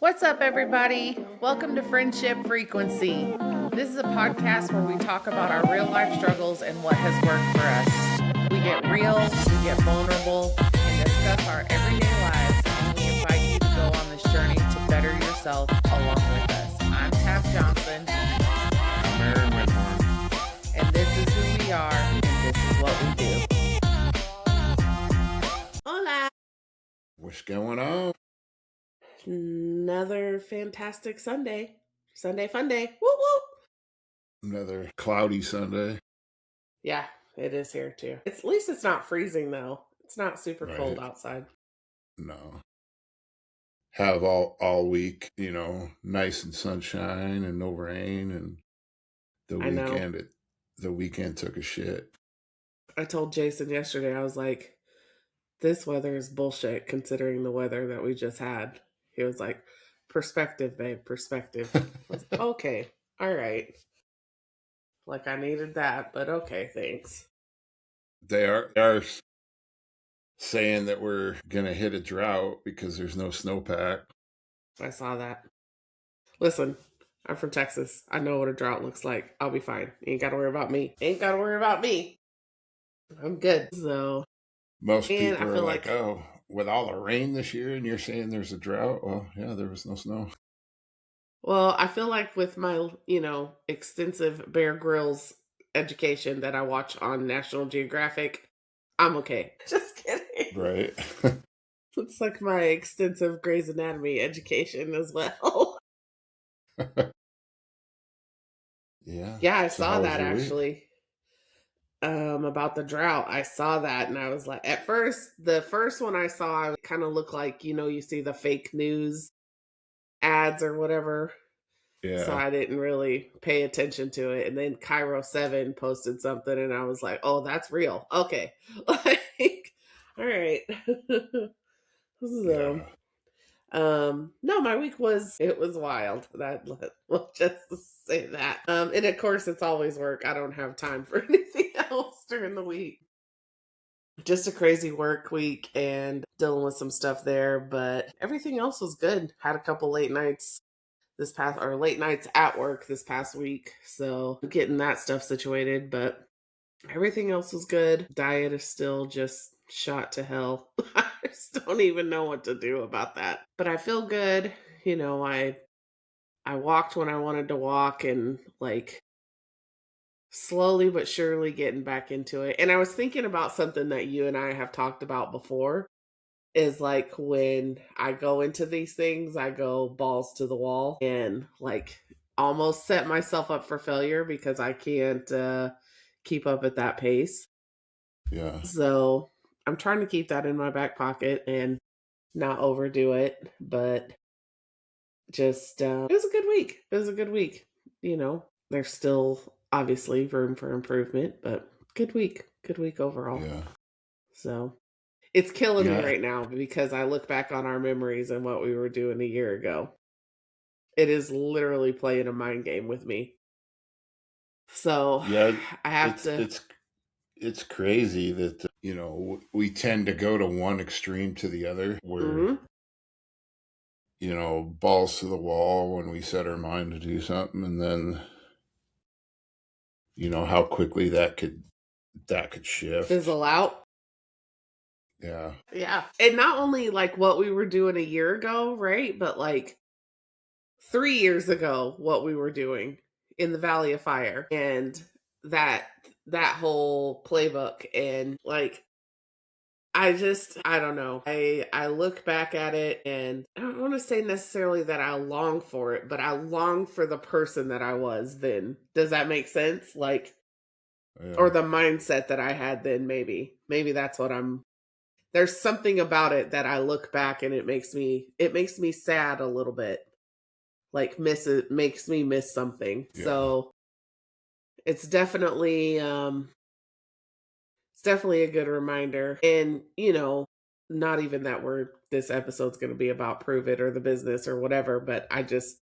What's up, everybody? Welcome to Friendship Frequency. This is a podcast where we talk about our real life struggles and what has worked for us. We get real, we get vulnerable, and discuss our everyday lives, and we invite you to go on this journey to better yourself along with us. I'm Tab Johnson. I'm Aaron Windhorn. And this is who we are, and this is what we do. Hola! What's going on? Another fantastic Sunday. Sunday fun day. Woo woo! Another cloudy Sunday. Yeah, it is here too. At least it's not freezing though. It's not super cold outside. No. Have all week, nice and sunshine and no rain, and the weekend took a shit. I told Jason yesterday, I was like, this weather is bullshit considering the weather that we just had. He was like, perspective, babe, perspective. I was like, okay, all right. Like I needed that, but okay, thanks. They are saying that we're going to hit a drought because there's no snowpack. I saw that. Listen, I'm from Texas. I know what a drought looks like. I'll be fine. You ain't got to worry about me. I'm good. So most people are like, oh, with all the rain this year and you're saying there's a drought? Well, yeah, there was no snow. Well, I feel like with my, extensive Bear Grylls education that I watch on National Geographic, I'm okay. Just kidding. Right. It's like my extensive Grey's Anatomy education as well. Yeah. Yeah, I saw that actually. About the drought. I saw that and I was like, at first, the first one I saw, it kind of looked like, you see the fake news ads or whatever. Yeah. So I didn't really pay attention to it. And then Cairo 7 posted something and I was like, oh, that's real. Okay. Like, all right. So, no, my week was wild. We'll just say that. And of course it's always work. I don't have time for anything else during the week. Just a crazy work week and dealing with some stuff there, but everything else was good. Had a couple late nights at work this past week. So getting that stuff situated, but everything else was good. Diet is still just shot to hell. I just don't even know what to do about that. But I feel good. I walked when I wanted to walk and like slowly but surely getting back into it. And I was thinking about something that you and I have talked about before is like when I go into these things, I go balls to the wall and like almost set myself up for failure because I can't keep up at that pace. Yeah. So I'm trying to keep that in my back pocket and not overdo it, but just it was a good week. There's still obviously room for improvement, but good week overall. Yeah. So it's killing me right now because I look back on our memories and what we were doing a year ago. It is literally playing a mind game with me. So yeah, I have it's crazy that, we tend to go to one extreme to the other where, balls to the wall when we set our mind to do something. And then, how quickly that could shift. Fizzle out. Yeah. Yeah. And not only like what we were doing a year ago, right? But like 3 years ago, what we were doing in the Valley of Fire and that whole playbook. And like, I don't know. I look back at it and I don't want to say necessarily that I long for it, but I long for the person that I was then. Does that make sense? Like, or the mindset that I had then, maybe that's what there's something about it that I look back and it makes me sad a little bit. Like makes me miss something. Yeah. So it's definitely a good reminder. And, not even that this episode's going to be about Prove It or the business or whatever, but I just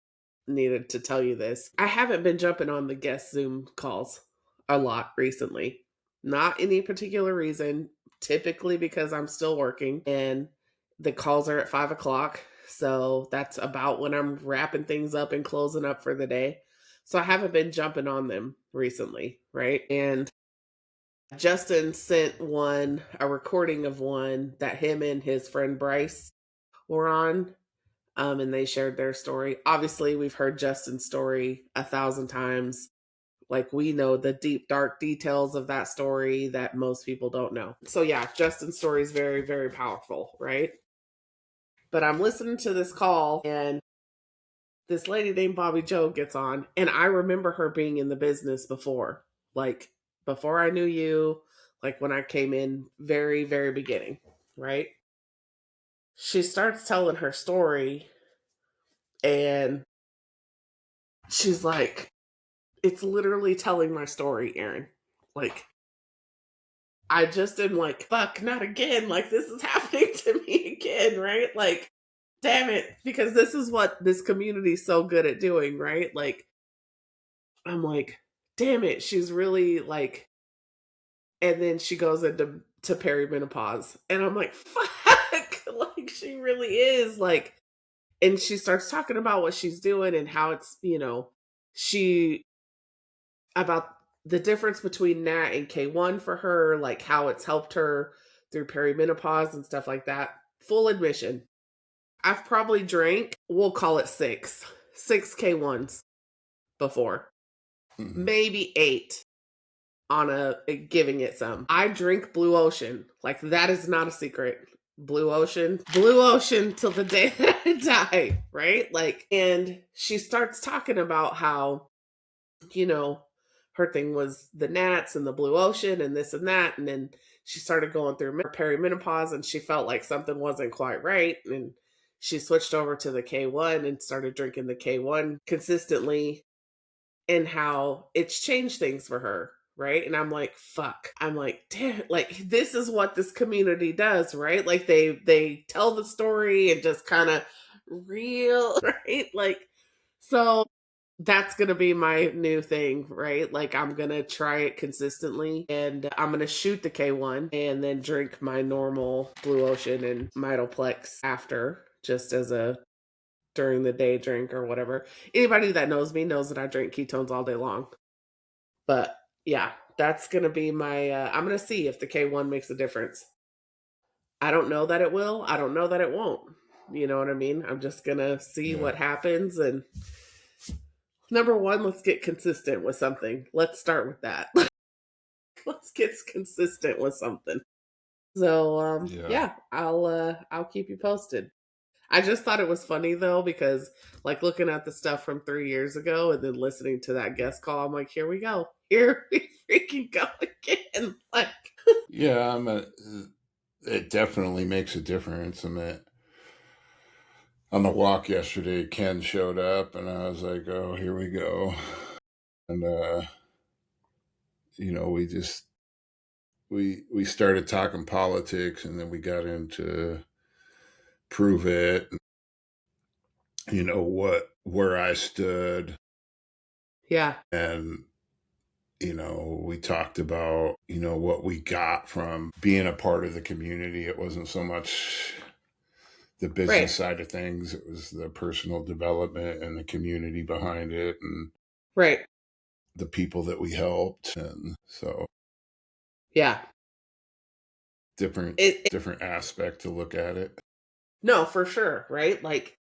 needed to tell you this. I haven't been jumping on the guest Zoom calls a lot recently. Not any particular reason, typically because I'm still working and the calls are at 5:00. So that's about when I'm wrapping things up and closing up for the day. So I haven't been jumping on them recently, right? And Justin sent a recording of one that him and his friend Bryce were on. And they shared their story. Obviously, we've heard Justin's story 1,000 times. Like, we know the deep, dark details of that story that most people don't know. So, yeah, Justin's story is very, very powerful, right? But I'm listening to this call, and this lady named Bobby Joe gets on, and I remember her being in the business before, like before I knew you, like when I came in very, very beginning, right? She starts telling her story, and she's like, it's literally telling my story, Aaron. Like, I just am like, fuck, not again. Like, this is happening to me again, right? Like, damn it. Because this is what this community is so good at doing, right? Like, I'm like, damn it. She's really like, and then she goes into perimenopause. And I'm like, fuck. Like, she really is. Like, and she starts talking about what she's doing and how it's, she about the difference between Nat and K1 for her, like how it's helped her through perimenopause and stuff like that. Full admission, I've probably drank, we'll call it six K1s before, maybe eight on a giving it some. I drink Blue Ocean. Like, that is not a secret. Blue Ocean till the day that I die, right? Like, and she starts talking about how, you know, her thing was the gnats and the blue ocean and this and that. And then she started going through perimenopause and she felt like something wasn't quite right. And she switched over to the K1 and started drinking the K1 consistently, and how it's changed things for her. Right. And I'm like, fuck. I'm like, damn, like, this is what this community does, right? Like, they tell the story and just kind of real, right? Like, so that's going to be my new thing, right? Like, I'm going to try it consistently, and I'm going to shoot the K1 and then drink my normal Blue Ocean and Mitoplex after, just as a during the day drink or whatever. Anybody that knows me knows that I drink ketones all day long. But yeah, that's going to be my, I'm going to see if the K1 makes a difference. I don't know that it will. I don't know that it won't. You know what I mean? I'm just going to see what happens. And number one, let's get consistent with something. Let's start with that. Let's get consistent with something. So yeah, I'll keep you posted. I just thought it was funny though, because like looking at the stuff from 3 years ago and then listening to that guest call, I'm like, here we go. Here we freaking go again. Like, Yeah, it definitely makes a difference. On the walk yesterday, Ken showed up and I was like, oh, here we go. And, we started talking politics, and then we got into prove it, where I stood. yeah. And, we talked about, what we got from being a part of the community. It wasn't so much the business side of things. It was the personal development and the community behind it, and Right. the people that we helped. And so, yeah, different aspect to look at it. No, for sure. Right. Like,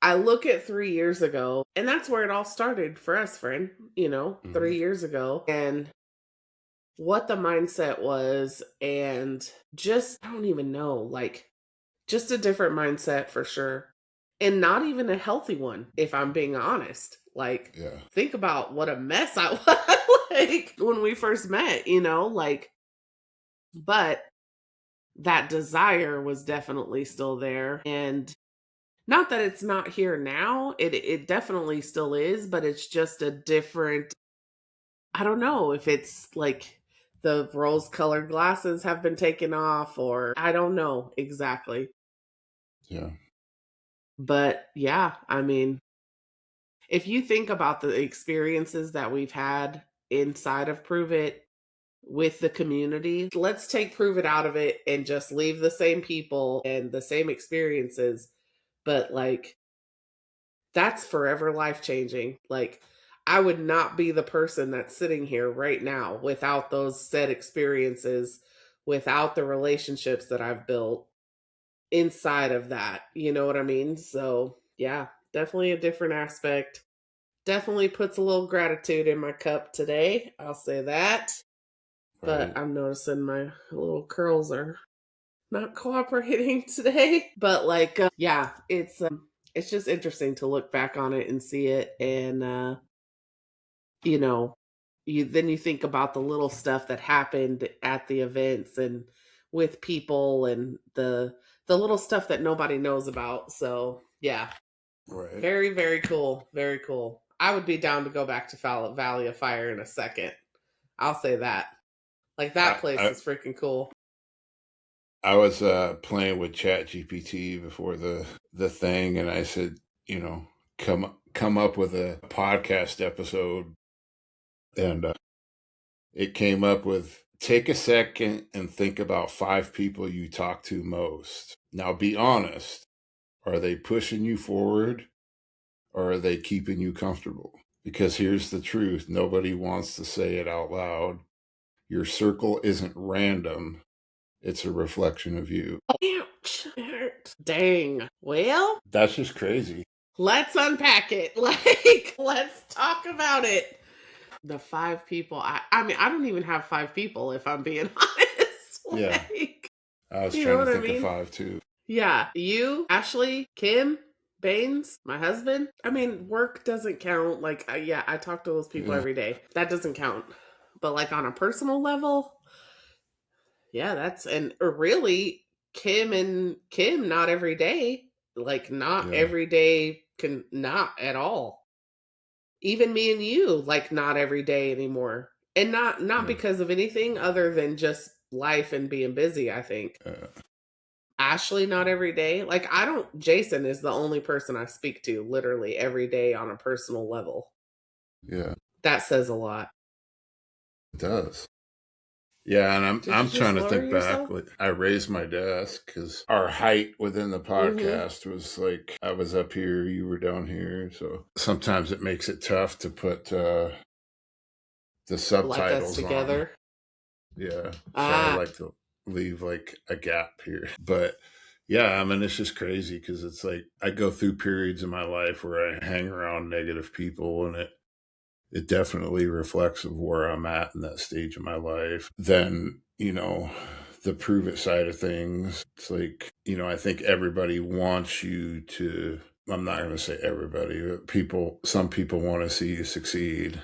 I look at 3 years ago, and that's where it all started for us, friend, 3 years ago, and what the mindset was, and just, I don't even know, like, just a different mindset for sure. And not even a healthy one, if I'm being honest. Like, think about what a mess I was like when we first met, like, but that desire was definitely still there. And not that it's not here now, it definitely still is, but it's just a different, I don't know if it's like the rose colored glasses have been taken off, or I don't know exactly. Yeah. But yeah, I mean, if you think about the experiences that we've had inside of Prove It with the community, let's take Prove It out of it and just leave the same people and the same experiences. but like that's forever life changing. Like I would not be the person that's sitting here right now without those said experiences, without the relationships that I've built inside of that. You know what I mean? So, yeah, definitely a different aspect. Definitely puts a little gratitude in my cup today. I'll say that. But Right. I'm noticing my little curls are not cooperating today. But like, yeah, it's just interesting to look back on it and see it, and you know, you think about the little stuff that happened at the events and with people and the little stuff that nobody knows about. So yeah, Right. very very cool, very cool. I would be down to go back to Valley of Fire in a second. I'll say that. Like that I, place I, is freaking cool. I was playing with Chat GPT before the thing, and I said, you know, come up with a podcast episode, and it came up with take a second and think about 5 people you talk to most. Now, be honest. Are they pushing you forward, or are they keeping you comfortable? Because here's the truth: nobody wants to say it out loud. Your circle isn't random. It's a reflection of you. Ouch. Dang. Well, That's just crazy. let's unpack it. Like, let's talk about it. The 5 people. I mean, I don't even have 5 people if I'm being honest. Yeah. Like, I was you know trying to what I think of mean? 5 too. Yeah. You, Ashley, Kim, Baines, my husband. I mean, work doesn't count. Like, yeah, I talk to those people Yeah. every day. That doesn't count. But like on a personal level, yeah, that's and really Kim and Kim not every day. Like not Yeah. every day can not at all. Even me and you, like not every day anymore. And not Yeah. because of anything other than just life and being busy, I think. Ashley not every day. Like I don't Jason is the only person I speak to literally every day on a personal level. Yeah. That says a lot. It does. Yeah, and I'm Did you I'm just trying to lower think back. yourself? Like, I raised my desk because our height within the Mm-hmm. podcast was like I was up here, you were down here. So sometimes it makes it tough to put the Like us subtitles on. together. Yeah, so I Ah. like to leave like a gap here. But yeah, I mean it's just crazy because it's like I go through periods in my life where I hang around negative people, and it definitely reflects of where I'm at in that stage of my life. Then, the prove it side of things, it's like, I think everybody wants you to, I'm not going to say everybody, but some people want to see you succeed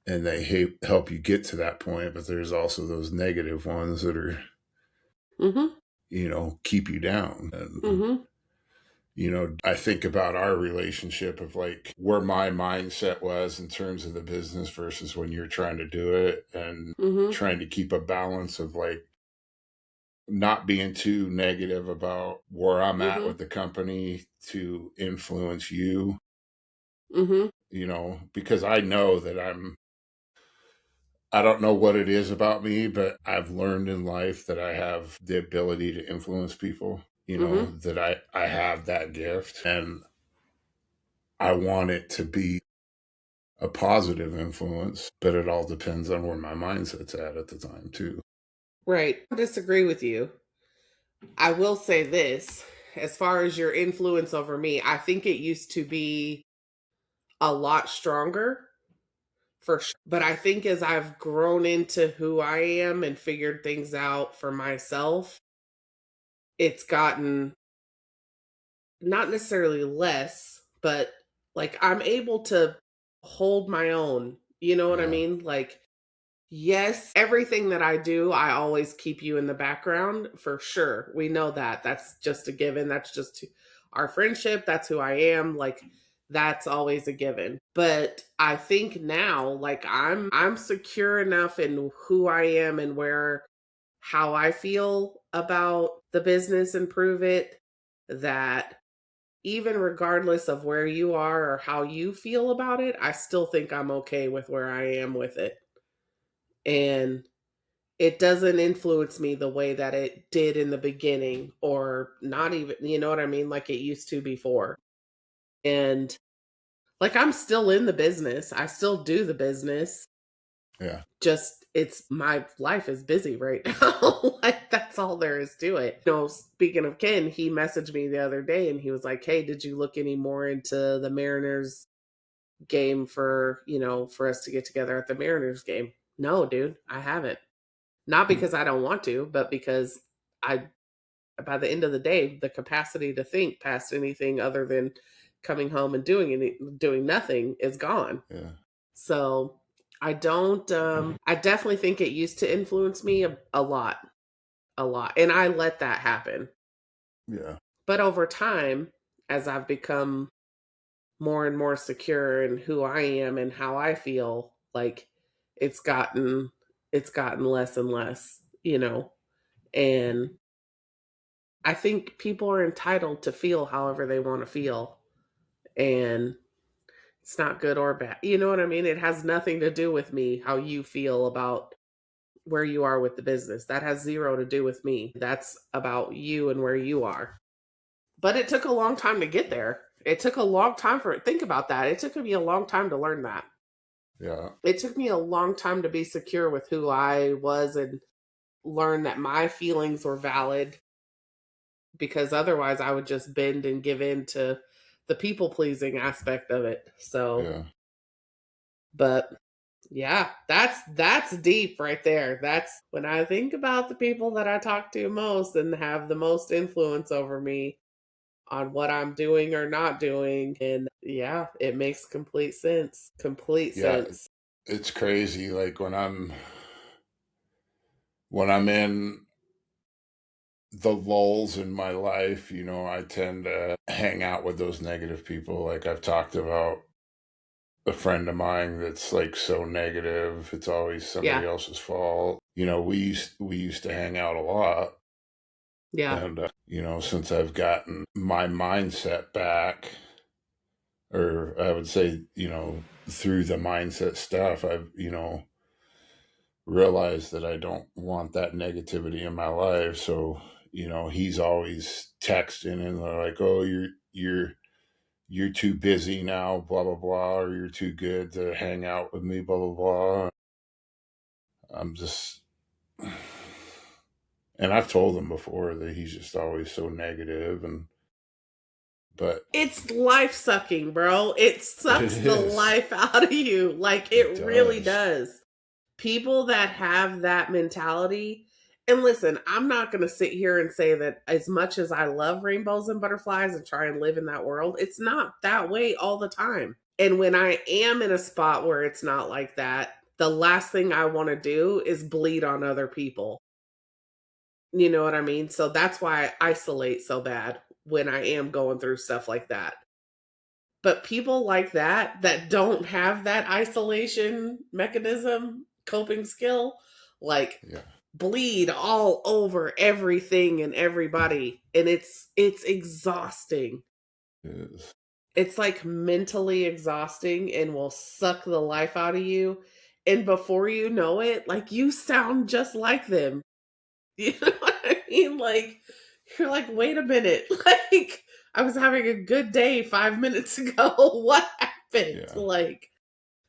and they help you get to that point. But there's also those negative ones that are, Mm-hmm. keep you down. And Mm-hmm. I think about our relationship of like where my mindset was in terms of the business versus when you're trying to do it and Mm-hmm. trying to keep a balance of like not being too negative about where I'm at Mm-hmm. with the company to influence you, Mm-hmm. because I know that I don't know what it is about me, but I've learned in life that I have the ability to influence people, Mm-hmm. that I have that gift and I want it to be a positive influence, but it all depends on where my mindset's at the time too. Right. I disagree with you. I will say this. As far as your influence over me, I think it used to be a lot stronger for sure. But I think as I've grown into who I am and figured things out for myself, it's gotten not necessarily less, but like I'm able to hold my own. You know what I Yeah. mean? Like, yes, everything that I do, I always keep you in the background for sure. We know that. That's just a given. That's just our friendship. That's who I am. Like that's always a given. But I think now like I'm secure enough in who I am and where how I feel about the business and prove it that even regardless of where you are or how you feel about it, I still think I'm okay with where I am with it. And it doesn't influence me the way that it did in the beginning, or not even, you know what I mean? Like it used to before. And like I'm still in the business. I still do the business. Yeah. Just it's my life is busy right now. Like that's all there is to it. You know, speaking of Ken, he messaged me the other day and he was like, "Hey, did you look any more into the Mariners game for, for us to get together at the Mariners game?" No, dude, I haven't. Not Hmm. because I don't want to, but because I by the end of the day, the capacity to think past anything other than coming home and doing nothing is gone. Yeah. So I don't I definitely think it used to influence me a lot, a lot. And I let that happen. Yeah. But over time, as I've become more and more secure in who I am and how I feel, like it's gotten it's gotten less and less, And I think people are entitled to feel however they want to feel. And it's not good or bad. You know what I mean? It has nothing to do with me, how you feel about where you are with the business. That has zero to do with me. That's about you and where you are. But it took a long time to get there. It took a long time for it. Think about that. It took me a long time to learn that. Yeah. It took me a long time to be secure with who I was and learn that my feelings were valid, because otherwise I would just bend and give in to the people pleasing aspect of it. So, Yeah. but yeah, that's deep right there. That's when I think about the people that I talk to most and have the most influence over me on what I'm doing or not doing. And yeah, it makes complete sense. Complete Yeah. sense. It's crazy. Like when I'm in the lulls in my life, I tend to hang out with those negative people. Like I've talked about a friend of mine that's like so negative. It's always somebody Yeah. else's fault. We used to hang out a lot. Yeah. And since I've gotten my mindset back, or I would say, through the mindset stuff, I've, realized that I don't want that negativity in my life. So, he's always texting and they're like, "Oh, you're too busy now, blah blah blah, or you're too good to hang out with me, blah blah blah." I'm just, and I've told him before that he's just always so negative, but It's life sucking, bro. It it sucks the is, life out of you. Like it it really does, does. People that have that mentality, and listen, I'm not going to sit here and say that as much as I love rainbows and butterflies and try and live in that world, it's not that way all the time. And when I am in a spot where it's not like that, the last thing I want to do is bleed on other people. You know what I mean? So that's why I isolate so bad when I am going through stuff like that. But people like that don't have that isolation mechanism, coping skill, like yeah, bleed all over everything and everybody. And it's exhausting. it is, It's like mentally exhausting and will suck the life out of you. And before you know it, like you sound just like them. You know what I mean? Like you're like, wait a minute. Like I was having a good day 5 minutes ago. What happened? yeah, Like,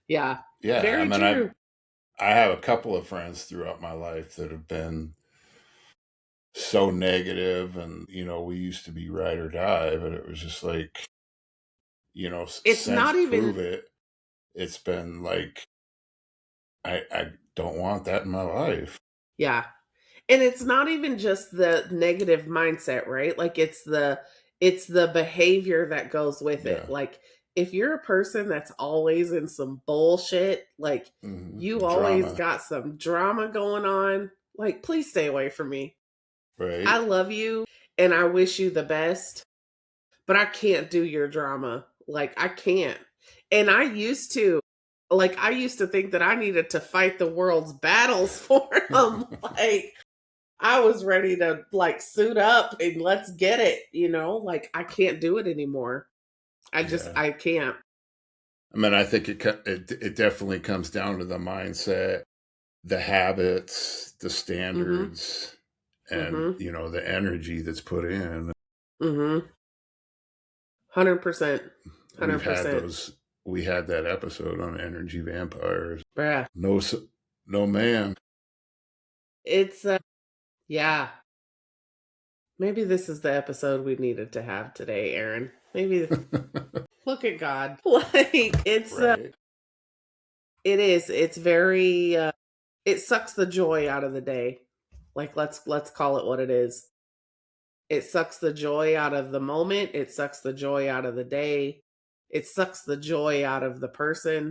yeah, yeah. I very mean, true. I have a couple of friends throughout my life that have been so negative, and we used to be ride or die, but it was just like, It's since not prove even, it, it's been like I don't want that in my life. yeah. And it's not even just the negative mindset, right? Like it's the behavior that goes with it. Yeah. Like if you're a person that's always in some bullshit, like you always Drama, got some drama going on, like please stay away from me. I right? love you and I wish you the best, but I can't do your drama. Like I can't. And I used to think that I needed to fight the world's battles for him. Like I was ready to like suit up and let's get it. Like I can't do it anymore. Yeah. I can't. I mean, I think it definitely comes down to the mindset the habits, the Mm-hmm. standards, and Mm-hmm. the energy that's put in. Mm-hmm. 100%. We've had 100%. those. We had that episode on energy vampires. Bruh. No, no, man. It's yeah. Maybe this is the episode we needed to have today, Aaron. Maybe look at God. Like it's Right. it is. It's very it sucks the joy out of the day. Like let's call it what it is. It sucks the joy out of the moment. It sucks the joy out of the day. It sucks the joy out of the person,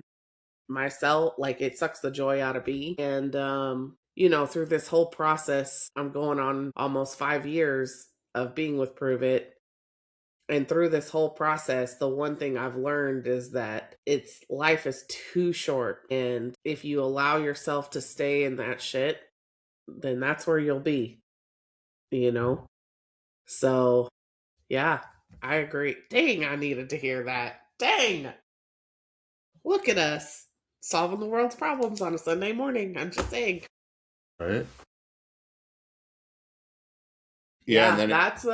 myself. Like it sucks the joy out of me. And through this whole process, I'm going on almost 5 years of being with Prove It. And through this whole process, the one thing I've learned is that life is too short. And if you allow yourself to stay in that shit, then that's where you'll be, you know? So yeah, I agree. Dang, I needed to hear that. Dang. Look at us solving the world's problems on a Sunday morning. I'm just saying. Right. Yeah, and Yeah, then that's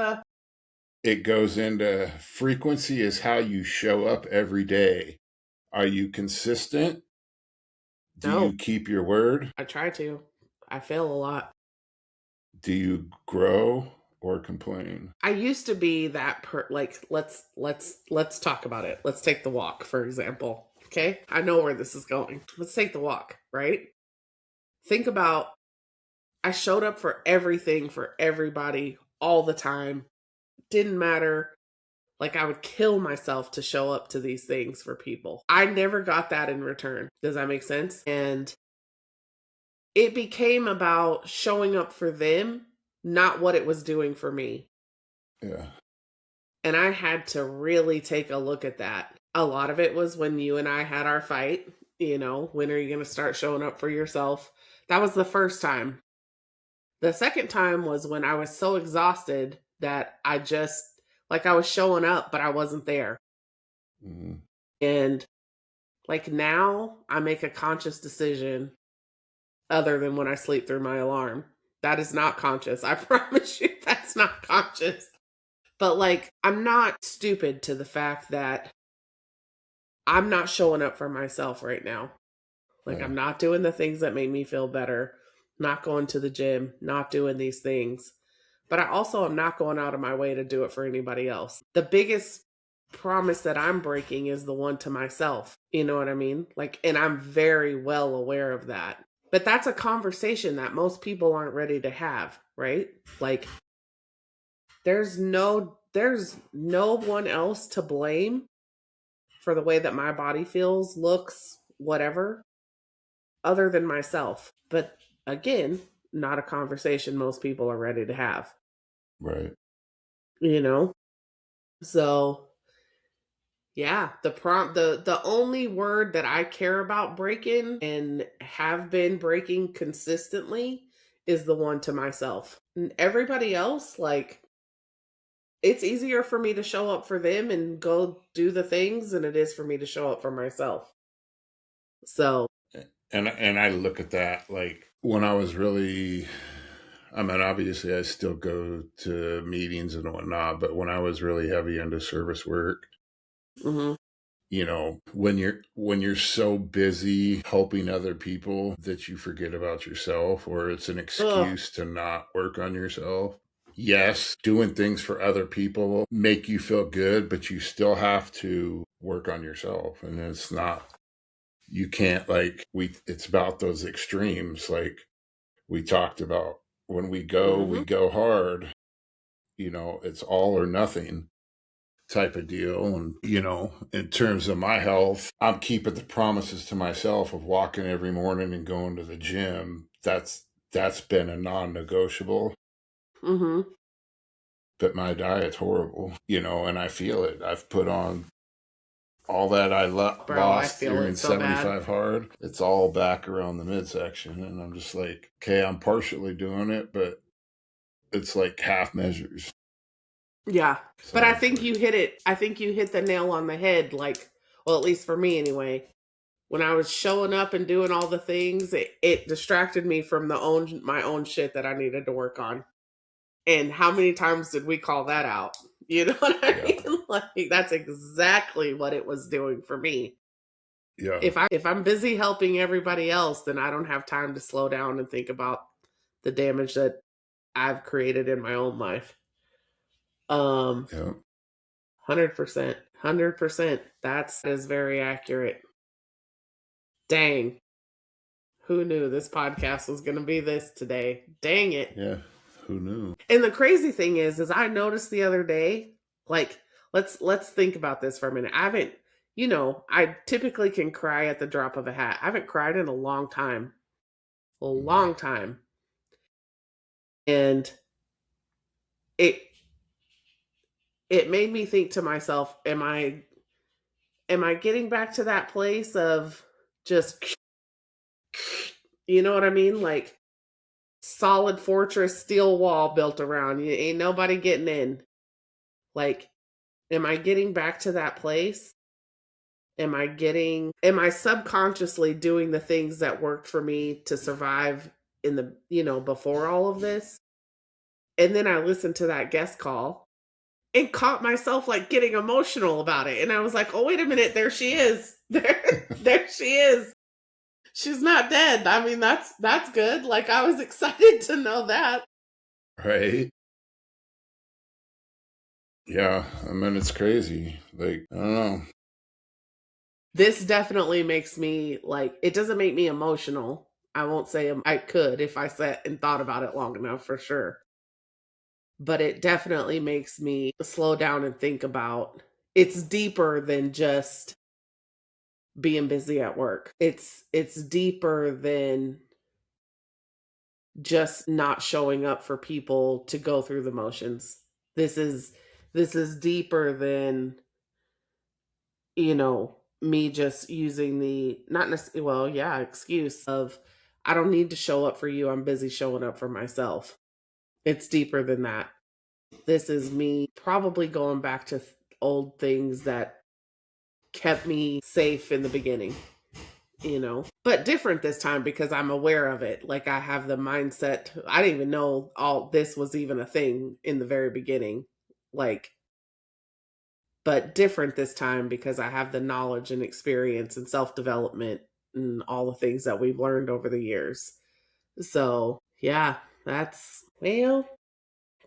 it goes into frequency is how you show up every day. Are you consistent? Do no, you keep your word? I try to. I fail a lot. Do you grow or complain? I used to be that like let's talk about it. Let's take the walk, for example. Okay? I know where this is going. Let's take the walk, right? Think about I showed up for everything for everybody all the time. Didn't matter. Like I would kill myself to show up to these things for people. I never got that in return. Does that make sense? And it became about showing up for them, not what it was doing for me. Yeah. And I had to really take a look at that. A lot of it was when you and I had our fight. When are you going to start showing up for yourself? That was the first time. The second time was when I was so exhausted that like I was showing up, but I wasn't there. Mm-hmm. And like now, I make a conscious decision other than when I sleep through my alarm. That is not conscious. I promise you that's not conscious. But like, I'm not stupid to the fact that I'm not showing up for myself right now. Like, Yeah. I'm not doing the things that make me feel better, not going to the gym, not doing these things. But I also am not going out of my way to do it for anybody else. The biggest promise that I'm breaking is the one to myself. You know what I mean? Like, and I'm very well aware of that. But that's a conversation that most people aren't ready to have, right? Like, there's no one else to blame for the way that my body feels, looks, whatever, other than myself. But again, not a conversation most people are ready to have, Right. you know? So, yeah, the only word that I care about breaking and have been breaking consistently is the one to myself. And everybody else, like, it's easier for me to show up for them and go do the things than it is for me to show up for myself. So, And I look at that like when I was really, I mean, obviously I still go to meetings and whatnot, but when I was really heavy into service work, mhm. when you're so busy helping other people that you forget about yourself, or it's an Ugh, excuse to not work on yourself. Yes, doing things for other people make you feel good, but you still have to work on yourself. And it's not, you can't like, it's about those extremes. Like we talked about, when we mhm, go hard, it's all or nothing type of deal. And, in terms of my health, I'm keeping the promises to myself of walking every morning and going to the gym. That's been a non-negotiable. mhm. But my diet's horrible, and I feel it. I've put on all that I Bro, I lost feel during it so bad. 75 hard. It's all back around the midsection. And I'm just like, okay, I'm partially doing it, but it's like half measures. Yeah. But I So it's think like, you hit it. I think you hit the nail on the head, like, well, at least for me anyway. when I was showing up and doing all the things, it distracted me from my own shit that I needed to work on. And how many times did we call that out? You know what I Yeah. mean? Like that's exactly what it was doing for me. Yeah. If I'm busy helping everybody else, then I don't have time to slow down and think about the damage that I've created in my own life. 100%. 100%. That is very accurate. Dang. Who knew this podcast was going to be this today? Dang it. Yeah. Who knew? And the crazy thing is I noticed the other day, like let's think about this for a minute. I haven't, I typically can cry at the drop of a hat. I haven't cried in a long time. A long time. And it it made me think to myself, am I getting back to that place of just you know what I mean? Like solid fortress steel wall built around you. Ain't nobody getting in. Like, am I getting back to that place? Am I subconsciously doing the things that worked for me to survive in the, before all of this? And then I listened to that guest call and caught myself like getting emotional about it. And I was like, oh, wait a minute. There she is. There she is. She's not dead. I mean, that's good. Like I was excited to know that. Right. Yeah. I mean, it's crazy. Like, I don't know. This definitely makes me like, it doesn't make me emotional. I won't say I could if I sat and thought about it long enough for sure. But it definitely makes me slow down and think about it's deeper than just being busy at work. It's deeper than just not showing up for people to go through the motions. This is deeper than me just using the not necessarily excuse of I don't need to show up for you. I'm busy showing up for myself. It's deeper than that. This is me probably going back to old things that kept me safe in the beginning, but different this time because I'm aware of it. Like I have the mindset. I didn't even know all this was even a thing in the very beginning. Like, but different this time because I have the knowledge and experience and self-development and all the things that we've learned over the years. So yeah, that's, well,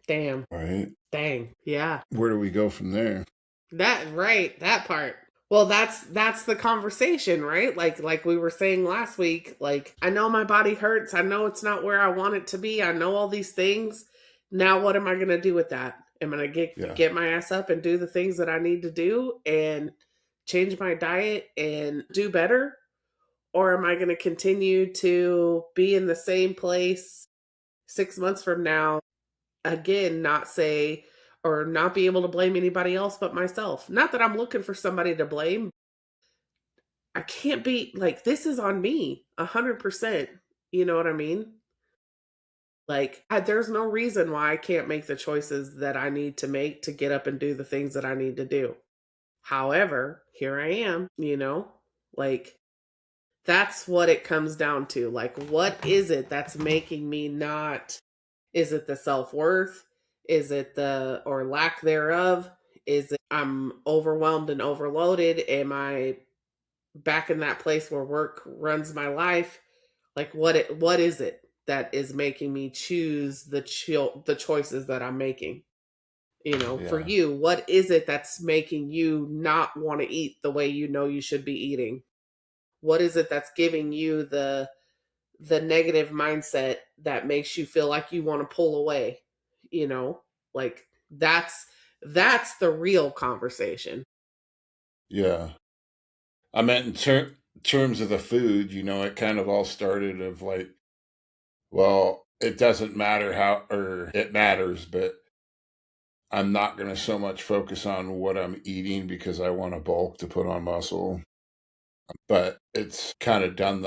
damn. Right. Dang. Yeah. Where do we go from there? That part. Well, that's the conversation, right? Like we were saying last week, like I know my body hurts. I know it's not where I want it to be. I know all these things. Now what am I going to do with that? Am I going to get my ass up and do the things that I need to do and change my diet and do better? Or am I going to continue to be in the same place 6 months from now, again, not say or not be able to blame anybody else but myself? Not that I'm looking for somebody to blame. I can't be like, this is on me 100%. You know what I mean? Like, there's no reason why I can't make the choices that I need to make to get up and do the things that I need to do. However, here I am, like that's what it comes down to. Like, what is it that's making me not? Is it the self-worth? Is it the or lack thereof? Is it I'm overwhelmed and overloaded? Am I back in that place where work runs my life? Like what is it that is making me choose the choices that I'm making? For you, what is it that's making you not want to eat the way you know you should be eating? What is it that's giving you the negative mindset that makes you feel like you want to pull away? Like that's the real conversation. Yeah. I meant in terms of the food, it kind of all started of like, well, it doesn't matter how, or it matters, but I'm not going to so much focus on what I'm eating because I want to bulk to put on muscle. But it's kind of done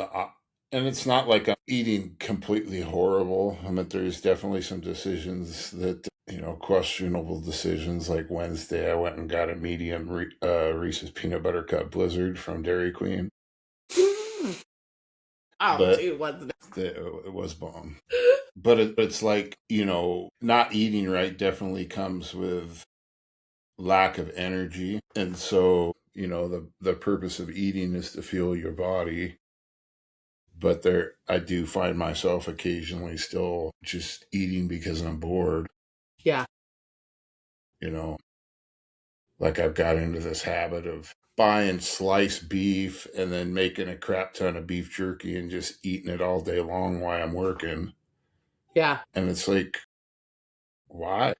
and it's not like I'm eating completely horrible. I mean, there's definitely some decisions that, questionable decisions. Like Wednesday, I went and got a medium Reese's Peanut Butter Cup Blizzard from Dairy Queen. Oh, but dude, wasn't it was bomb. it? But it's like, not eating right definitely comes with lack of energy. And so, the purpose of eating is to fuel your body. But I do find myself occasionally still just eating because I'm bored. Yeah. You know, like I've got into this habit of buying sliced beef and then making a crap ton of beef jerky and just eating it all day long while I'm working. Yeah. And it's like, why?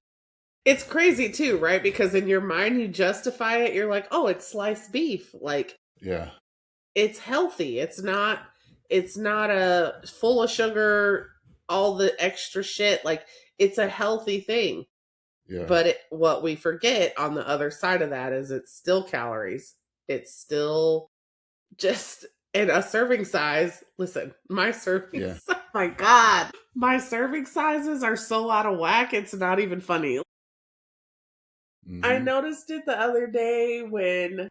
It's crazy too, right? Because in your mind, you justify it. You're like, oh, it's sliced beef. Like, Yeah. it's healthy. It's not a full of sugar, all the extra shit. Like, it's a healthy thing. Yeah. But what we forget on the other side of that is it's still calories. It's still just in a serving size. Listen, my serving Yeah. size, my God, my serving sizes are so out of whack. It's not even funny. I Mm-hmm. noticed it the other day when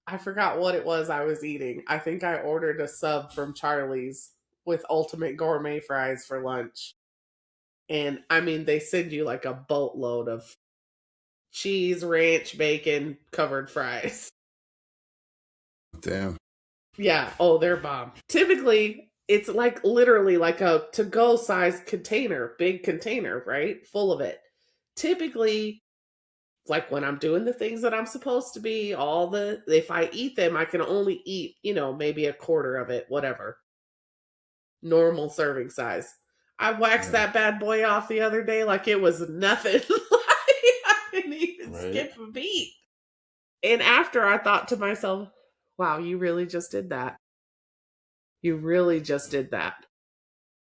I forgot what it was I was eating. I think I ordered a sub from Charlie's with ultimate gourmet fries for lunch. And I mean, they send you like a boatload of cheese, ranch, bacon covered fries. Damn. Yeah. Oh, they're bomb. Typically, it's like literally like a to go size container, big container, right? Full of it. Typically, like when I'm doing the things that I'm supposed to be, if I eat them, I can only eat, maybe a quarter of it, whatever. Normal serving size. I waxed Yeah. that bad boy off the other day like it was nothing. Like, I didn't even Right. skip a beat. And after I thought to myself, wow, you really just did that. You really just did that.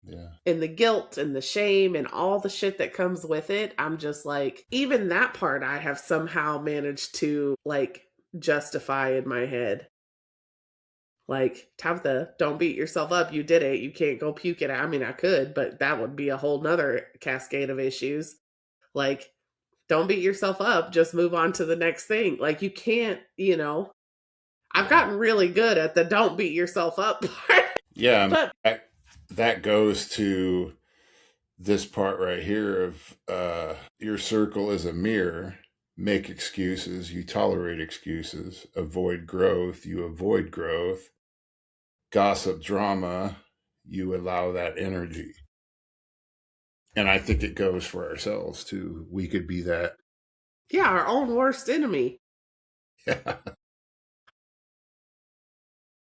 Yeah. And the guilt and the shame and all the shit that comes with it, I'm just like, even that part I have somehow managed to like justify in my head. Like, Tabatha, don't beat yourself up. You did it. You can't go puke it out. I mean, I could, but that would be a whole nother cascade of issues. Like, don't beat yourself up. Just move on to the next thing. Like, you can't, I've Yeah. gotten really good at the don't beat yourself up part. Yeah. I mean, But that goes to this part right here of your circle is a mirror. Make excuses, you tolerate excuses. Avoid growth, you avoid growth. Gossip, drama, you allow that energy. And I think it goes for ourselves too. We could be that. yeah, our own worst enemy. Yeah.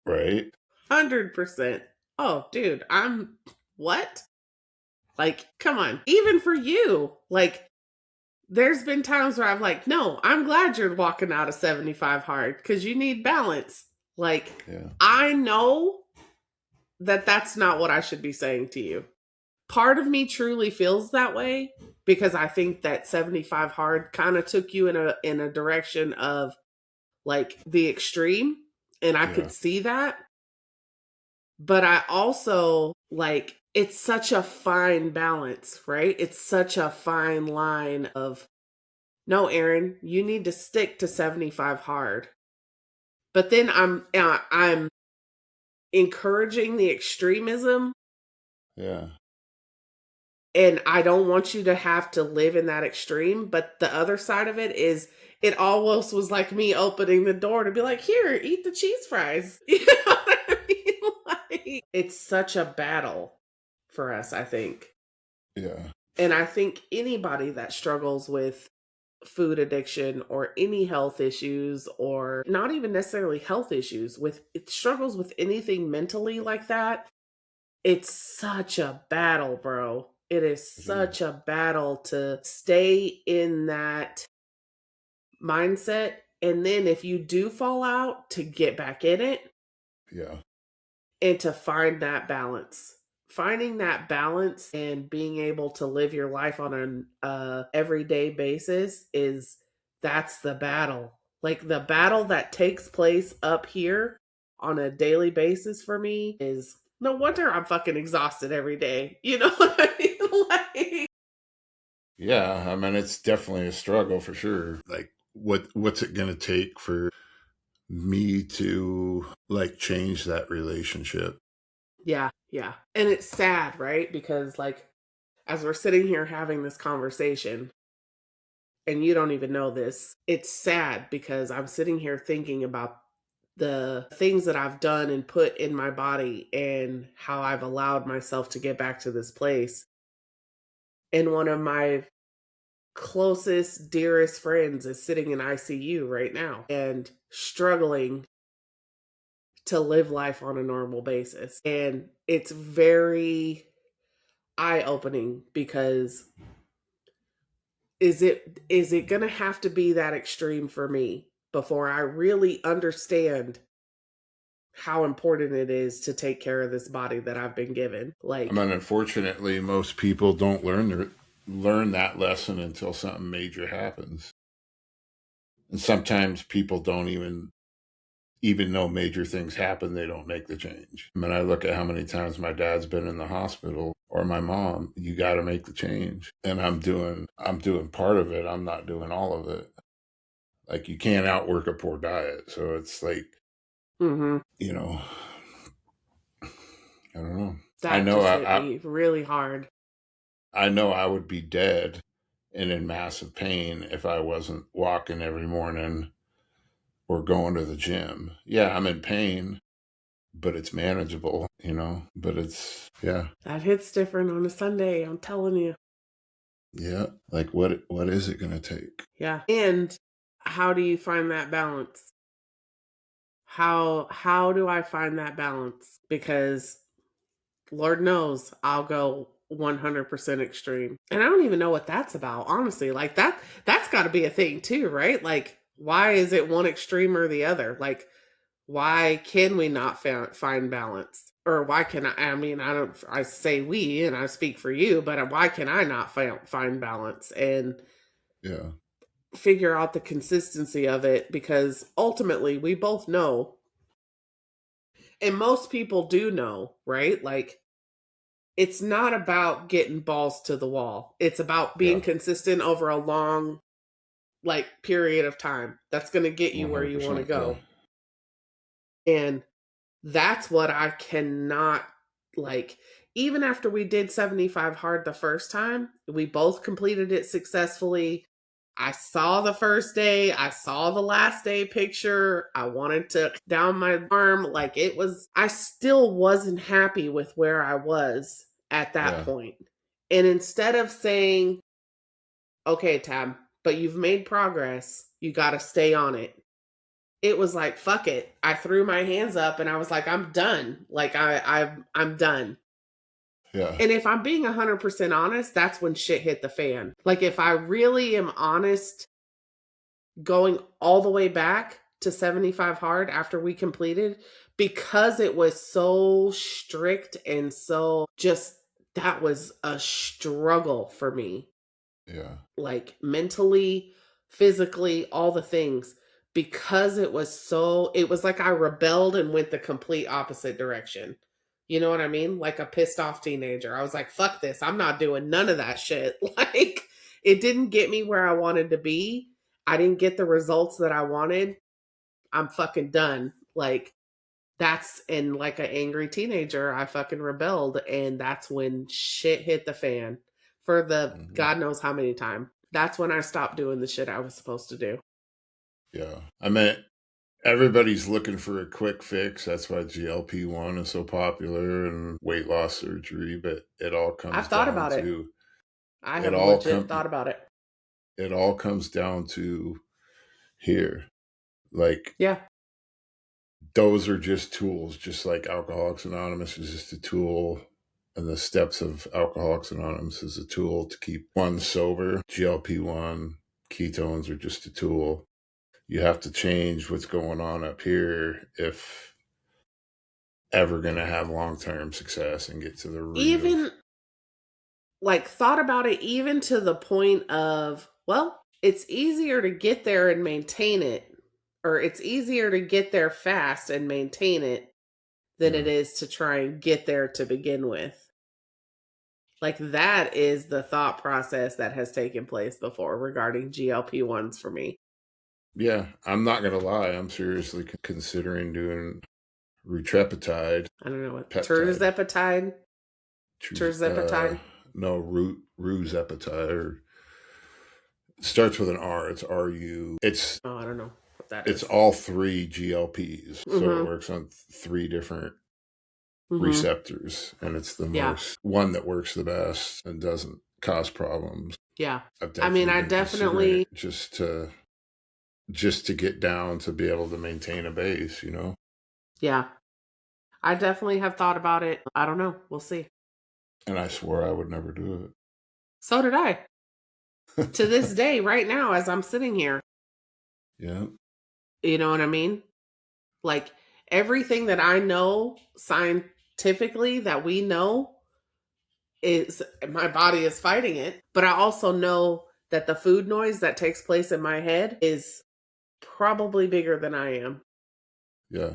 Right. 100%. Oh, dude, what? Like, come on. Even for you, like, there's been times where I'm like, no, I'm glad you're walking out of 75 hard because you need balance. Like, Yeah. I know that that's not what I should be saying to you. Part of me truly feels that way because I think that 75 hard kind of took you in a direction of like the extreme, and I Yeah. could see that. But I also like it's such a fine balance, right? It's such a fine line of no, Aaron, you need to stick to 75 hard. But then I'm encouraging the extremism, Yeah. and I don't want you to have to live in that extreme, but the other side of it is it almost was like me opening the door to be like, "Here, eat the cheese fries." You know what I mean? Like, it's such a battle for us, I think. Yeah. And I think anybody that struggles with food addiction or any health issues or not even necessarily health issues with it struggles with anything mentally like that, it's such a battle, bro. It is It such is. a battle to stay in that mindset, and then if you do fall out, to get back in it Yeah. and to find that balance. Finding that balance and being able to live your life on an everyday basis is that's the battle. Like the battle that takes place up here on a daily basis for me is no wonder I'm fucking exhausted every day. You know what I mean? Like, Yeah. I mean, it's definitely a struggle for sure. Like, what's it going to take for me to like change that relationship. Yeah, yeah. And it's sad, right? Because like as we're sitting here having this conversation, and you don't even know this, it's sad because I'm sitting here thinking about the things that I've done and put in my body and how I've allowed myself to get back to this place. And one of my closest, dearest friends is sitting in ICU right now and struggling to live life on a normal basis. And it's very eye opening because is it going to have to be that extreme for me before I really understand how important it is to take care of this body that I've been given? I Like, mean, unfortunately, most people don't learn that lesson until something major happens. And sometimes people don't even though major things happen, they don't make the change. I mean, I look at how many times my dad's been in the hospital or my mom, you got to make the change. And I'm doing part of it. I'm not doing all of it. Like you can't outwork a poor diet. So it's like, mm-hmm, you know, I don't know. I that know just hit I, me really hard. I know I would be dead and in massive pain if I wasn't walking every morning or going to the gym. Yeah, I'm in pain, but it's manageable. But it's, yeah. That hits different on a Sunday, I'm telling you. Yeah. Like what is it gonna take? Yeah. And how do you find that balance? How do I find that balance? Because Lord knows I'll go 100% extreme. And I don't even know what that's about, honestly. Like that's got to be a thing too, right? Like why is it one extreme or the other? Like why can we not find balance? Or why can I mean, I say we and I speak for you, but why can I not find balance and Yeah. figure out the consistency of it? Because ultimately we both know, and most people do know, right? Like it's not about getting balls to the wall. It's about being Yeah. consistent over a long like period of time. That's going to get you where you want to 100%. Yeah. go. And that's what I cannot like. Even after we did 75 hard the first time, we both completed it successfully. I saw the first day, I saw the last day picture. I wanted to down my arm. Like it was, I still wasn't happy with where I was at that Yeah. point. And instead of saying, okay, Tab, but you've made progress, you got to stay on it. It was like, fuck it. I threw my hands up and I was like, I'm done. Like I'm done. Yeah. And if I'm being 100% honest, that's when shit hit the fan. Like if I really am honest, going all the way back to 75 hard after we completed, because it was so strict and so just, that was a struggle for me, Yeah. like mentally, physically, all the things. Because it was like I rebelled and went the complete opposite direction. You know what I mean? Like a pissed off teenager. I was like, fuck this. I'm not doing none of that shit. Like, it didn't get me where I wanted to be. I didn't get the results that I wanted. I'm fucking done. Like, that's, and like an angry teenager, I fucking rebelled. And that's when shit hit the fan for the Hmm. God knows how many time. That's when I stopped doing the shit I was supposed to do. Yeah. I mean, everybody's looking for a quick fix. That's why GLP-1 is so popular and weight loss surgery, but it all I've comes thought down about it. to I it have all legit come thought about it. it all comes down to here. Like Yeah. those are just tools, just like Alcoholics Anonymous is just a tool, and the steps of Alcoholics Anonymous is a tool to keep one sober. GLP-1, ketones are just a tool. You have to change what's going on up here if ever going to have long-term success and get to the root of. Even like thought about it, even to the point of, well, it's easier to get there and maintain it, or it's easier to get there fast and maintain it than Yeah. it is to try and get there to begin with. Like that is the thought process that has taken place before regarding GLP-1s for me. Yeah, I'm not gonna lie. I'm seriously considering doing retreptide I don't know what peptide. terzepatide, Choose terzepatide. no ruzepatide, or starts with an R. It's RU. Oh, I don't know what that It's is. all three GLPs, so it Mm-hmm. works on three different Mm-hmm. receptors, and it's the Yeah. most one that works the best and doesn't cause problems. Yeah. I've I mean, definitely I been considering definitely, it just to get down to be able to maintain a base, yeah, I definitely have thought about it. I don't know. We'll see. And I swore I would never do So did I. To this it. day, right now, as I'm sitting here, Yeah, you know what I mean? Like everything that I know scientifically that we know is my body is fighting it. But I also know that the food noise that takes place in my head is probably bigger than I am. yeah.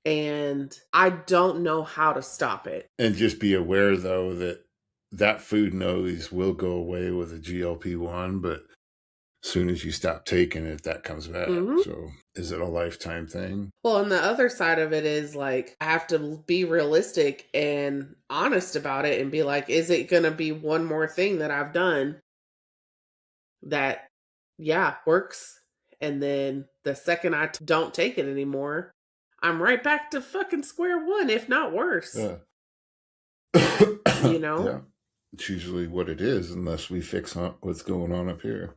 And I don't know how to stop it. And just be aware though that that food noise will go away with a GLP-1, but as soon as you stop taking it, that comes back. Hmm. So is it a lifetime thing? Well, and the other side of it is like, I have to be realistic and honest about it and be like, is it going to be one more thing that I've done that, yeah, works? And then the second don't take it anymore, I'm right back to fucking square one, if not worse, Yeah. you know? Yeah. It's usually what it is, unless we fix what's going on up here.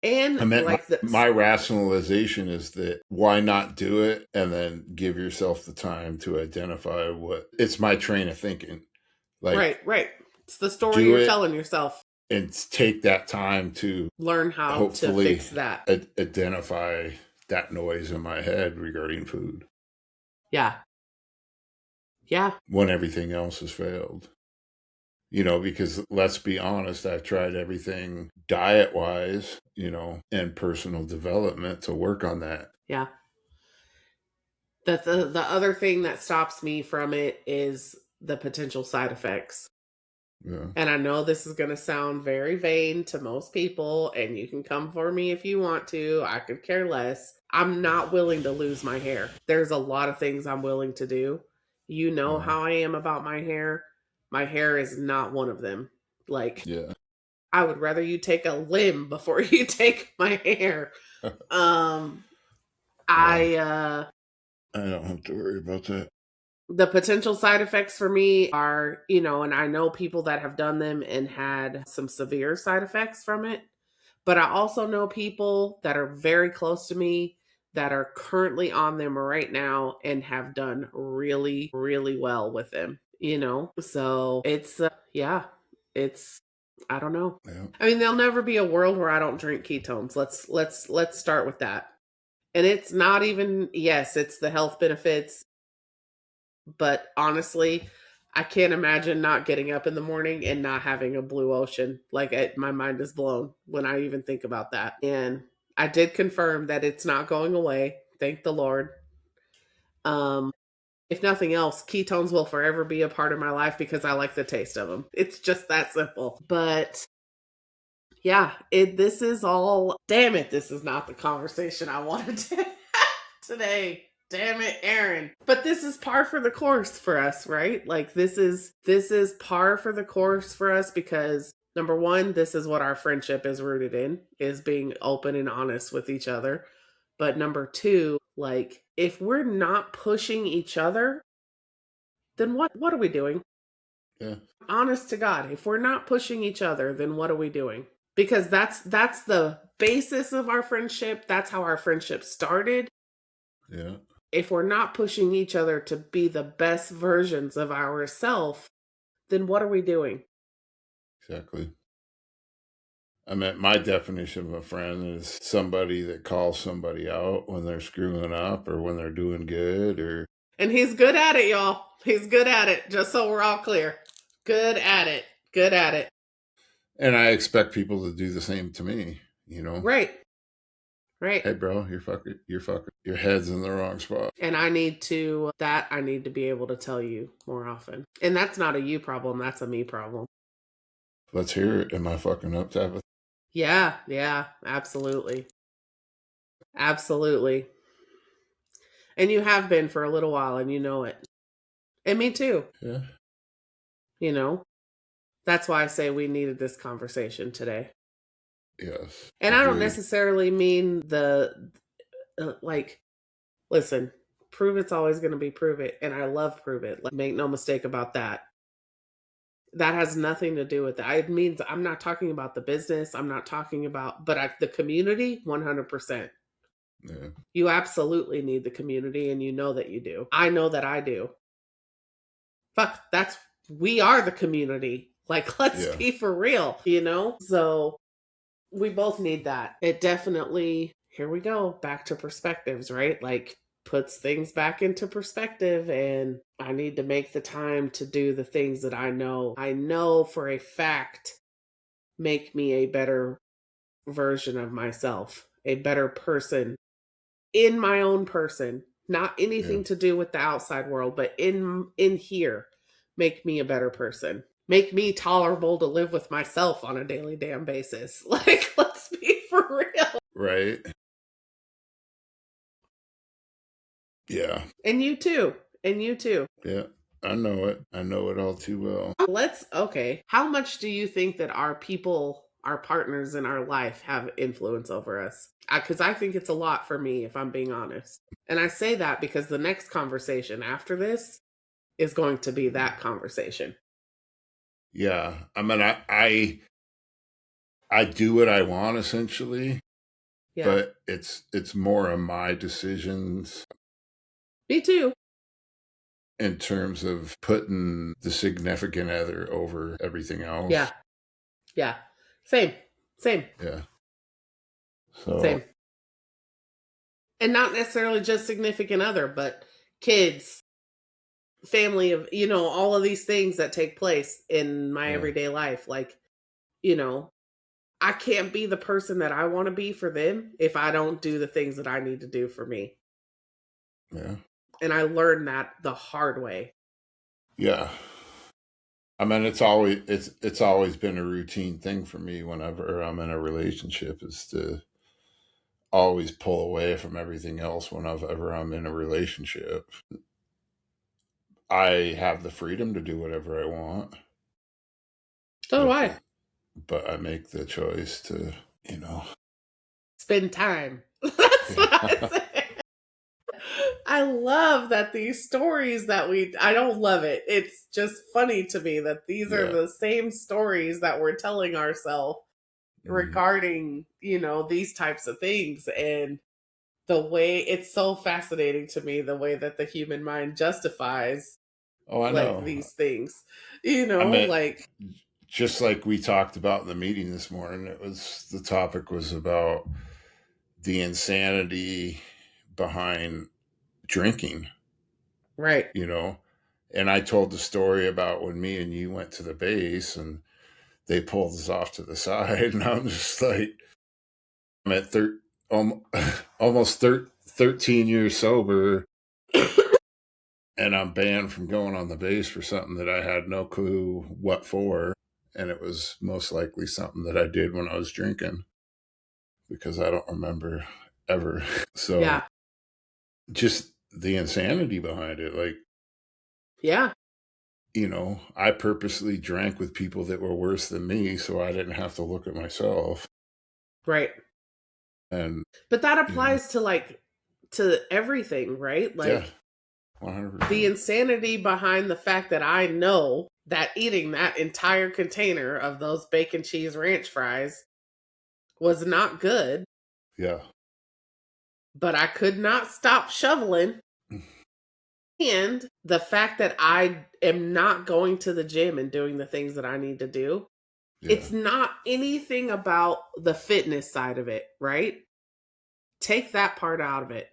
I And meant like my rationalization is that why not do it and then give yourself the time to identify what it's my train of thinking. Like, right, right. It's the story do you're it telling yourself. and take that time to Learn how to hopefully fix that. identify that noise in my head regarding food Yeah. Yeah. when everything else has failed. Because let's be honest, I've tried everything diet wise, and personal development to work on that. Yeah. The other thing that stops me from it is the potential side effects. Yeah. And I know this is going to sound very vain to most people, and you can come for me if you want to. I could care less. I'm not willing to lose my hair. There's a lot of things I'm willing to do. You know Yeah. how I am about my hair. My hair is not one of them. Like, Yeah. I would rather you take a limb before you take my hair. Um, Well, I I don't have to worry about that. the potential side effects for me are, and I know people that have done them and had some severe side effects from it. But I also know people that are very close to me that are currently on them right now and have done really, really well with them. So it's, yeah, it's, I don't know. Yeah. I mean, there'll never be a world where I don't drink ketones. Let's start with that. And it's not even, yes, it's the health benefits, but honestly, I can't imagine not getting up in the morning and not having a blue ocean. Like my mind is blown when I even think about that. And I did confirm that it's not going away. Thank the Lord. Um, if nothing else, ketones will forever be a part of my life because I like the taste of them. It's just that simple. But yeah, this is all, damn it, this is not the conversation I wanted to have today. Damn it, Aaron. But this is par for the course for us, right? Like this is par for the course for us because number one, this is what our friendship is rooted in, is being open and honest with each other. But number two, like if we're not pushing each other, then what are we doing? Yeah. Honest to God, if we're not pushing each other, then what are we doing? Because that's the basis of our friendship. That's how our friendship started. Yeah. If we're not pushing each other to be the best versions of ourselves, then what are we doing? Exactly. I mean, my definition of a friend is somebody that calls somebody out when they're screwing up or when they're doing good or. And he's good at it, y'all. He's good at it, just so we're all clear. Good at it. Good at it. And I expect people to do the same to me. Right. Right. Hey, bro, your head's in the wrong spot. And I need to be able to tell you more often. And that's not a you problem, that's a me problem. Let's hear it. Am I fucking up, Tabatha? Yeah, absolutely. Absolutely. And you have been for a little while and you know it. And me too. Yeah. You know, that's why I say we needed this conversation today. Yes. And I don't Agreed. necessarily mean like, listen, prove it's always going to be prove it. And I love prove it. Like, make no mistake about that. That has nothing to do with that. It means I'm not talking about the business. I'm not talking about, the community, 100%. Yeah. You absolutely need the community and you know that you do. I know that I do. Fuck, we are the community. Like, let's Yeah. be for real, you know? So we both need that. It definitely, here we go, back to perspectives, right? Like, puts things back into perspective, and I need to make the time to do the things that I know for a fact make me a better version of myself, a better person in my own person, not Yeah. anything to do with the outside world, but in here, make me a better person, make me tolerable to live with myself on a daily damn basis. Like, let's be for real. Right. Yeah. And you too. And you too. Yeah. I know it. I know it all too well. Okay. How much do you think that our people, our partners in our life have influence over us? Because I think it's a lot for me, if I'm being honest. And I say that because the next conversation after this is going to be that conversation. Yeah. I mean, I do what I want essentially, Yeah. but it's more of my decisions Me too. in terms of putting the significant other over everything Yeah. else. Yeah. Same. Same. Yeah. So Same. And not necessarily just significant other, but kids, family, of, all of these things that take place in my yeah. everyday life. Like, you know, I can't be the person that I want to be for them if I don't do the things that I need to do for me. Yeah. And I learned that the hard way. Yeah. I mean, it's always been a routine thing for me whenever I'm in a relationship is to always pull away from everything else whenever I'm in a relationship. I have the freedom to do whatever I want, So do but I. but I make the choice to, you know. Spend time. That's what I Yeah. say. I love that these stories I don't love it. It's just funny to me that these are Yeah. the same stories that we're telling ourselves Mhm. regarding, these types of things. And the way it's so fascinating to me, the way that the human mind justifies Oh, I like know. these things, I mean, like, just like we talked about in the meeting this morning, the topic was about the insanity behind drinking, right. you know. And I told the story about when me and you went to the base and they pulled us off to the side, and I'm just like, I'm at almost 13 years sober, and I'm banned from going on the base for something that I had no clue what for. And it was most likely something that I did when I was drinking because I don't remember ever. So Yeah. just the insanity behind it. Like, Yeah. I purposely drank with people that were worse than me so I didn't have to look at myself. Right. And, But that you know, applies to everything, right? yeah, Like, the 100%. insanity behind the fact that I know that eating that entire container of those bacon cheese ranch fries was not good, Yeah. but I could not stop shoveling. And the fact that I am not going to the gym and doing the things that I need to do, Yeah. it's not anything about the fitness side of it, right? Take that part out of it.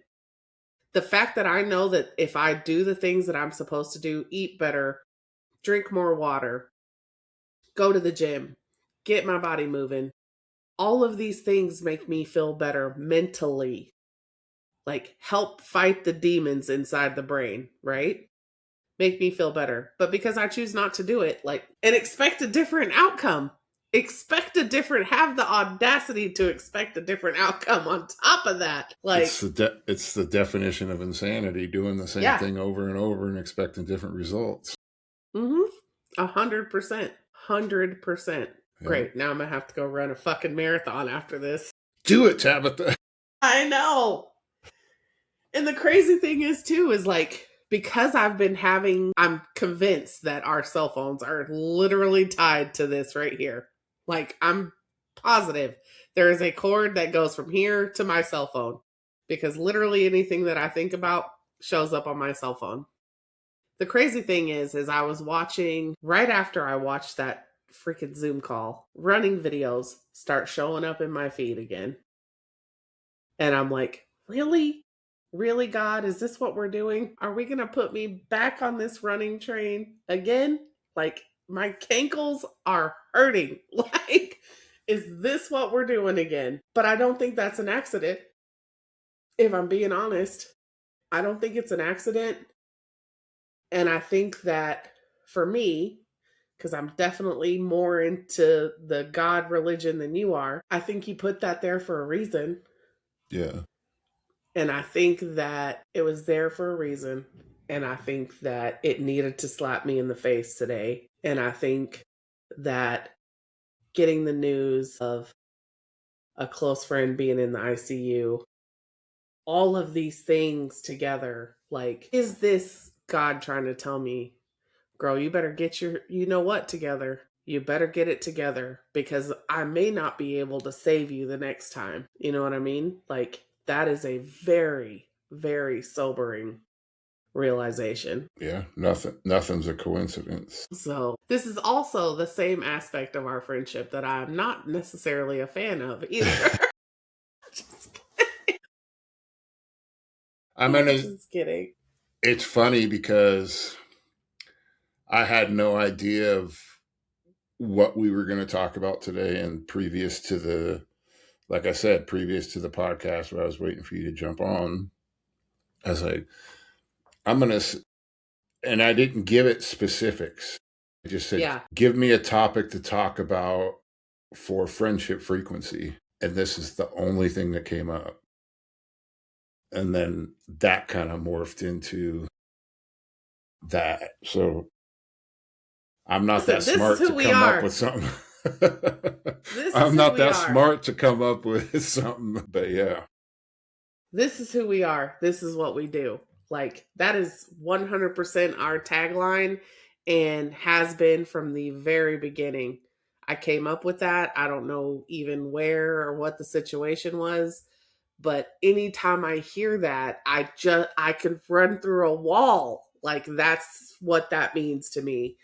The fact that I know that if I do the things that I'm supposed to do, eat better, drink more water, go to the gym, get my body moving, all of these things make me feel better mentally, like help fight the demons inside the brain, right? Make me feel better. But because I choose not to do it, like, and expect a different outcome, have the audacity to expect a different outcome on top of that. Like, it's the definition of insanity, doing the same thing over and over and expecting different results. 100%. 100%. Great. Now I'm going to have to go run a fucking marathon after this. Do it, Tabatha. I know. And the crazy thing is, too, is like, because I'm convinced that our cell phones are literally tied to this right here. Like, I'm positive there is a cord that goes from here to my cell phone, because literally anything that I think about shows up on my cell phone. The crazy thing is I was watching, right after I watched that freaking Zoom call, running videos start showing up in my feed again. And I'm like, really? Really, God? Is this what we're doing? Are we going to put me back on this running train again? Like, my cankles are hurting. Like, is this what we're doing again? But I don't think that's an accident. If I'm being honest, I don't think it's an accident. And I think that for me, because I'm definitely more into the God religion than you are, I think he put that there for a reason. Yeah. And I think that it was there for a reason. And I think that it needed to slap me in the face today. And I think that getting the news of a close friend being in the ICU, all of these things together, like, is this God trying to tell me, girl, you better get your you know what together? You better get it together, because I may not be able to save you the next time. You know what I mean? Like, that is a very, very sobering realization. Yeah, nothing's a coincidence. So this is also the same aspect of our friendship that I'm not necessarily a fan of either. Just kidding. Just kidding. It's funny because I had no idea of what we were going to talk about today, and previous to the podcast where I was waiting for you to jump on, I was like, and I didn't give it specifics. I just said, give me a topic to talk about for friendship frequency. And this is the only thing that came up. And then that kind of morphed into that. So I'm not that smart to come up with something. I'm not that smart to come up with something, but yeah. This is who we are. This is what we do. Like, that is 100% our tagline, and has been from the very beginning. I came up with that. I don't know even where or what the situation was, but anytime I hear that, I could run through a wall. Like, that's what that means to me.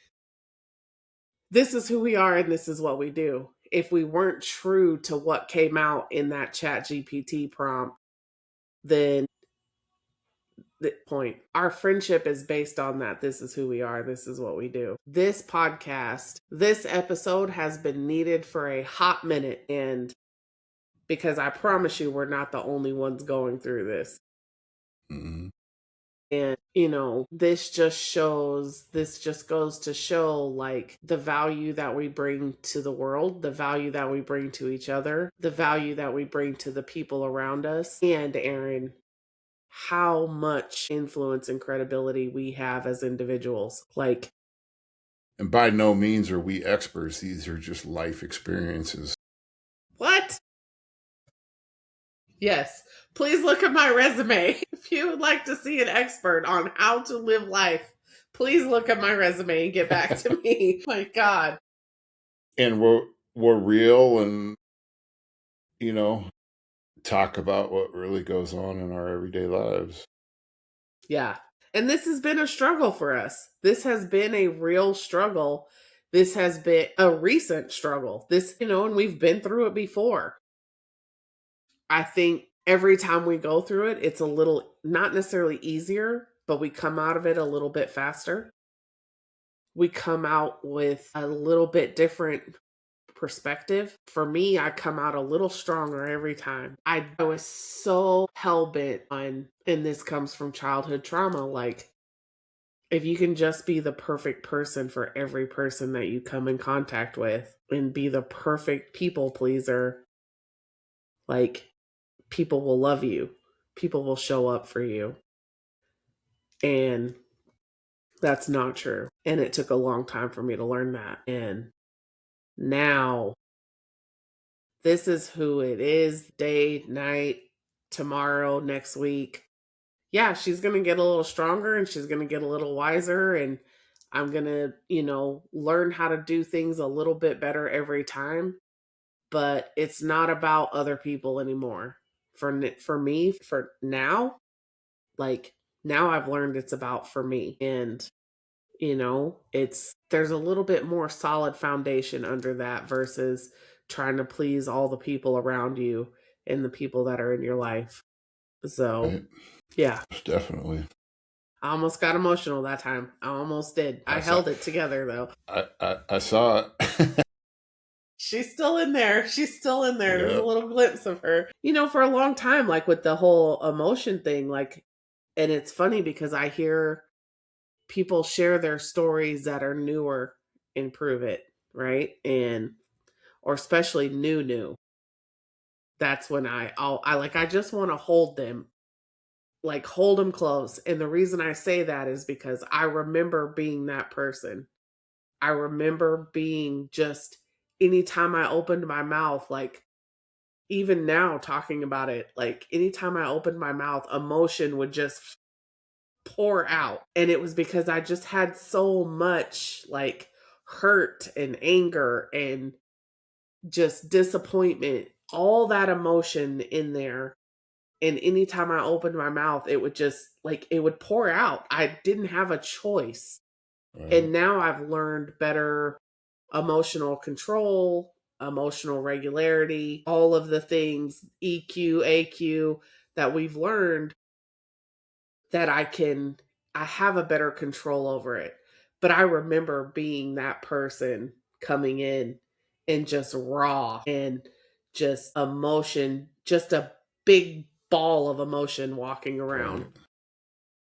This is who we are, and this is what we do. If we weren't true to what came out in that ChatGPT prompt, then the point. Our friendship is based on that. This is who we are. This is what we do. This podcast, this episode has been needed for a hot minute. And because I promise you, we're not the only ones going through this. Mm-hmm. And, this just goes to show, like, the value that we bring to the world, the value that we bring to each other, the value that we bring to the people around us. And, Aaron, how much influence and credibility we have as individuals. Like, and by no means are we experts. These are just life experiences. What? Yes. Please look at my resume. If you would like to see an expert on how to live life, please look at my resume and get back to me. My God. And we're real, and talk about what really goes on in our everyday lives. Yeah. And this has been a struggle for us. This has been a real struggle. This has been a recent struggle. And we've been through it before. I think every time we go through it, it's a little, not necessarily easier, but we come out of it a little bit faster. We come out with a little bit different perspective. For me, I come out a little stronger every time. I was so hell-bent on, and this comes from childhood trauma, like, if you can just be the perfect person for every person that you come in contact with and be the perfect people pleaser, like, people will love you. People will show up for you. And that's not true. And it took a long time for me to learn that. And now this is who it is, day, night, tomorrow, next week. Yeah, she's going to get a little stronger and she's going to get a little wiser. And I'm going to, learn how to do things a little bit better every time. But it's not about other people anymore. For me, for now, like, now I've learned it's about for me. And, there's a little bit more solid foundation under that versus trying to please all the people around you and the people that are in your life. So, right. Yeah. Definitely. I almost got emotional that time. I almost did. I held it together, though. I saw it. She's still in there. She's still in there. Yep. There's a little glimpse of her. For a long time, like with the whole emotion thing, like, and it's funny because I hear people share their stories that are newer and prove it, right? Or especially new. That's when I just want to hold them. Like, hold them close. And the reason I say that is because I remember being that person. I remember being just, anytime I opened my mouth, like, even now talking about it, like, anytime I opened my mouth, emotion would just pour out. And it was because I just had so much, like, hurt and anger and just disappointment, all that emotion in there. And anytime I opened my mouth, it would just, like, it would pour out. I didn't have a choice. Right. And now I've learned better emotional control, emotional regularity, all of the things, EQ, AQ, that we've learned, that I have a better control over it. But I remember being that person coming in and just raw and just emotion, just a big ball of emotion walking around. Right.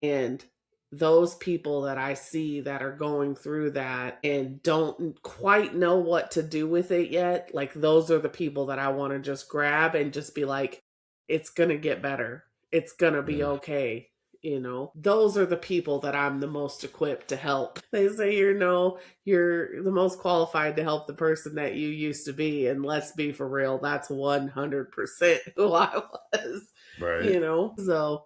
And those people that I see that are going through that and don't quite know what to do with it yet, like, those are the people that I want to just grab and just be like, it's going to get better. It's going to be okay. Those are the people that I'm the most equipped to help. They say, you're the most qualified to help the person that you used to be. And let's be for real, that's 100% who I was. Right. So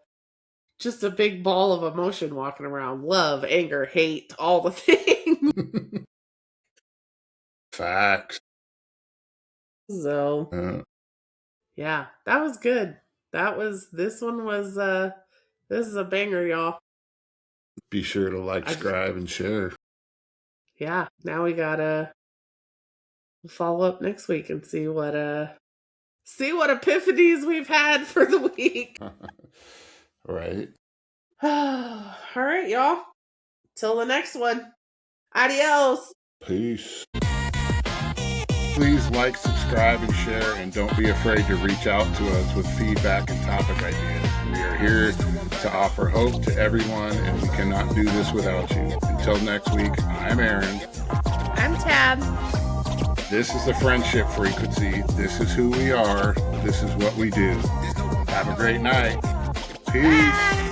just a big ball of emotion walking around. Love, anger, hate, all the things. Facts. So, yeah, that was good. This is a banger, y'all. Be sure to like, subscribe, and share. Yeah, now we gotta follow up next week and see what epiphanies we've had for the week. Right. All right, y'all. Till the next one. Adios. Peace. Please like, subscribe, and share, and don't be afraid to reach out to us with feedback and topic ideas. We are here to offer hope to everyone, and we cannot do this without you. Until next week, I'm Aaron. I'm Tab. This is the Friendship Frequency. This is who we are. This is what we do. Have a great night. Peace. Bye.